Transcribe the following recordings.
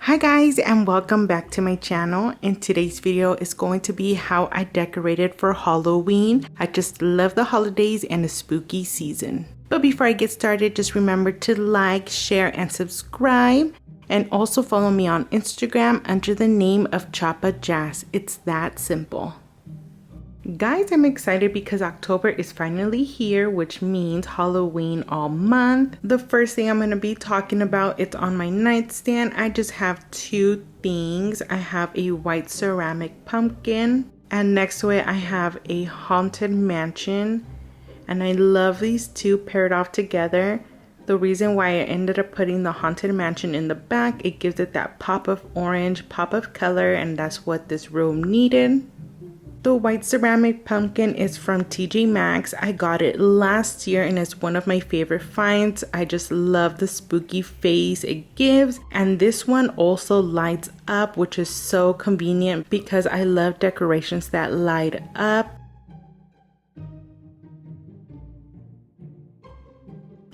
Hi guys, and welcome back to my channel. And today's video is going to be how I decorated for Halloween. I just love the holidays and the spooky season. But before I get started, just remember to like, share, and subscribe. And also follow me on Instagram under the name of Chapa Jazz. It's that simple. Guys, I'm excited because October is finally here, which means Halloween all month. The first thing I'm going to be talking about, it's on my nightstand. I just have two things. I have a white ceramic pumpkin, and next to it I have a haunted mansion. And I love these two paired off together. The reason why I ended up putting the haunted mansion in the back, it gives it that pop of orange, pop of color, and that's what this room needed. The white ceramic pumpkin is from TJ Maxx. I got it last year and it's one of my favorite finds. I just love the spooky face it gives. And this one also lights up, which is so convenient because I love decorations that light up.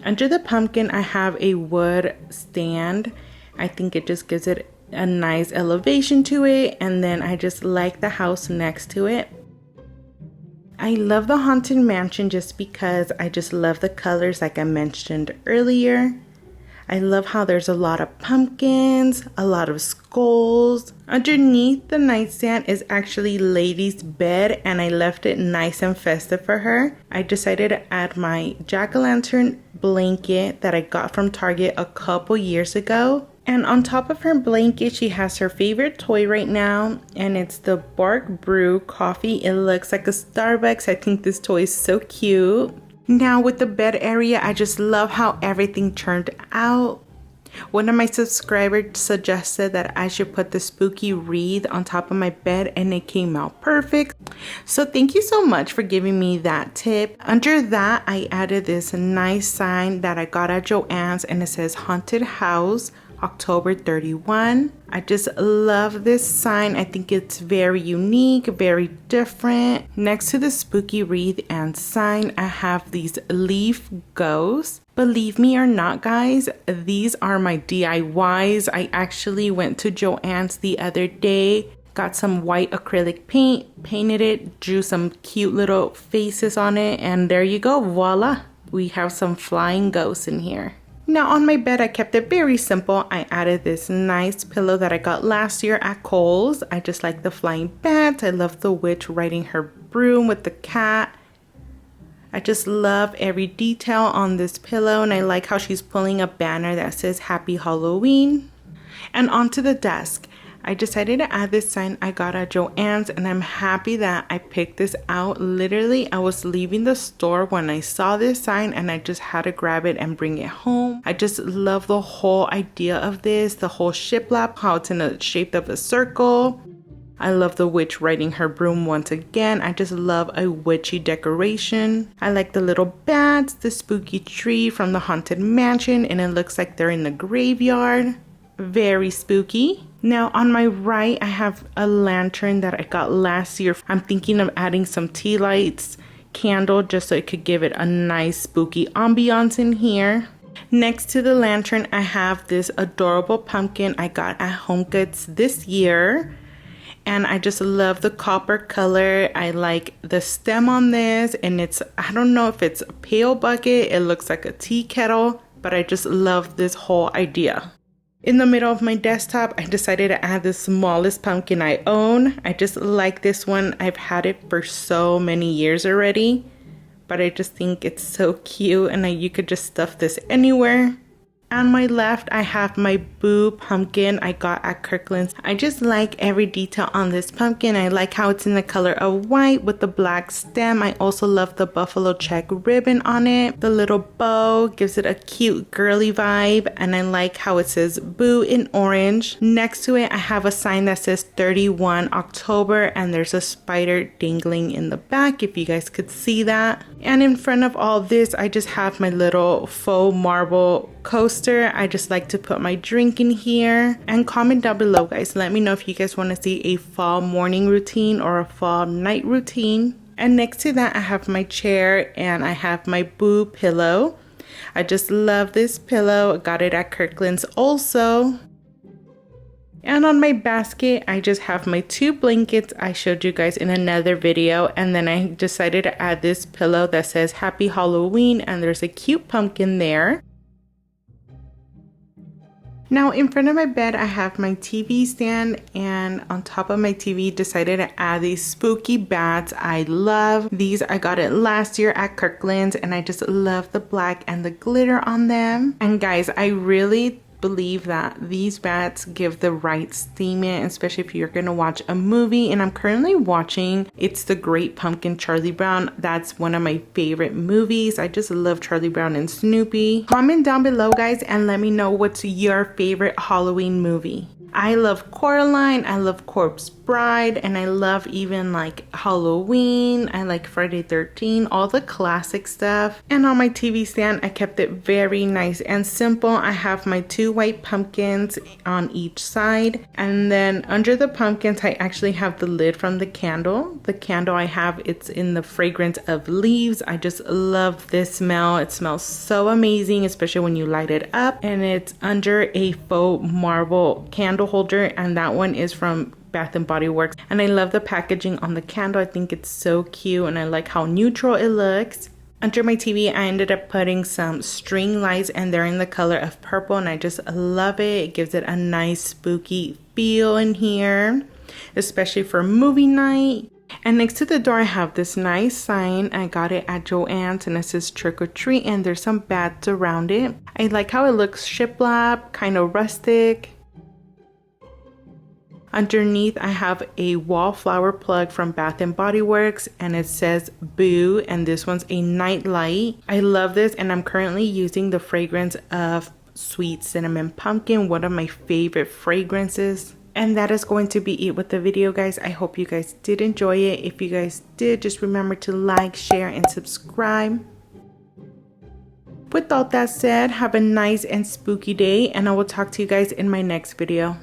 Under the pumpkin, I have a wood stand. I think it just gives it a nice elevation to it, and then I just like the house next to it. I love the haunted mansion just because I just love the colors like I mentioned earlier. I love how there's a lot of pumpkins, a lot of skulls. Underneath the nightstand is actually Lady's bed, and I left it nice and festive for her. I decided to add my jack-o'-lantern blanket that I got from Target a couple years ago. And on top of her blanket, she has her favorite toy right now, and it's the Bark Brew coffee. It looks like a Starbucks. I think this toy is so cute. Now with the bed area, I just love how everything turned out. One of my subscribers suggested that I should put the spooky wreath on top of my bed, and it came out perfect. So thank you so much for giving me that tip. Under that, I added this nice sign that I got at Joann's, and it says Haunted House October 31. I just love this sign. I think it's very unique, very different. Next to the spooky wreath and sign, I have these leaf ghosts. Believe me or not, guys, these are my DIYs. I actually went to Joann's the other day, got some white acrylic paint, painted it, drew some cute little faces on it, and there you go, voila. We have some flying ghosts in here. Now on my bed, I kept it very simple. I added this nice pillow that I got last year at Kohl's. I just like the flying bats. I love the witch riding her broom with the cat. I just love every detail on this pillow, and I like how she's pulling a banner that says Happy Halloween. And onto the desk, I decided to add this sign I got at Joann's, and I'm happy that I picked this out. Literally, I was leaving the store when I saw this sign, and I just had to grab it and bring it home. I just love the whole idea of this, the whole shiplap, how it's in the shape of a circle. I love the witch riding her broom once again. I just love a witchy decoration. I like the little bats, the spooky tree from the haunted mansion, and it looks like they're in the graveyard. Very spooky. Now on my right, I have a lantern that I got last year. I'm thinking of adding some tea lights, candle, just so it could give it a nice spooky ambiance in here. Next to the lantern, I have this adorable pumpkin I got at HomeGoods this year. And I just love the copper color. I like the stem on this, and I don't know if it's a pail bucket. It looks like a tea kettle, but I just love this whole idea. In the middle of my desktop, I decided to add the smallest pumpkin I own. I just like this one. I've had it for so many years already, but I just think it's so cute, and you could just stuff this anywhere. On my left, I have my Boo pumpkin I got at Kirkland's. I just like every detail on this pumpkin. I like how it's in the color of white with the black stem. I also love the buffalo check ribbon on it. The little bow gives it a cute girly vibe, and I like how it says Boo in orange. Next to it, I have a sign that says 31 October, and there's a spider dangling in the back, if you guys could see that. And in front of all this, I just have my little faux marble coaster. I just like to put my drink in here. And comment down below, guys, let me know if you guys want to see a fall morning routine or a fall night routine. And next to that, I have my chair, and I have my Boo pillow. I just love this pillow. I got it at Kirkland's also. And on my basket, I just have my 2 blankets I showed you guys in another video. And then I decided to add this pillow that says Happy Halloween, and there's a cute pumpkin there. Now in front of my bed, I have my TV stand, and on top of my TV, decided to add these spooky bats. I love these. I got it last year at Kirkland's, and I just love the black and the glitter on them. And guys, I really believe that these bats give the right theming, especially if you're gonna watch a movie. And I'm currently watching It's the Great Pumpkin, Charlie Brown. That's one of my favorite movies. I just love Charlie Brown and Snoopy. Comment down below, guys, and let me know what's your favorite Halloween movie. I love Coraline, I love Corpse Bride, and I love even like Halloween. I like Friday 13, all the classic stuff. And on my TV stand, I kept it very nice and simple. I have my 2 white pumpkins on each side. And then under the pumpkins, I actually have the lid from the candle. The candle I have, it's in the fragrance of leaves. I just love this smell. It smells so amazing, especially when you light it up. And it's under a faux marble candle holder, and that one is from Bath and Body Works. And I love the packaging on the candle. I think it's so cute, and I like how neutral it looks. Under my TV, I ended up putting some string lights, and they're in the color of purple, and I just love it. It gives it a nice spooky feel in here, especially for movie night. And next to the door, I have this nice sign. I got it at Joann's, and it says trick or treat, and there's some bats around it. I like how it looks shiplap, kind of rustic. Underneath, I have a wallflower plug from Bath and Body Works, and it says Boo, and this one's a night light. I love this, and I'm currently using the fragrance of Sweet Cinnamon Pumpkin, one of my favorite fragrances. And that is going to be it with the video, guys. I hope you guys did enjoy it. If you guys did, just remember to like, share, and subscribe. With all that said, have a nice and spooky day, and I will talk to you guys in my next video.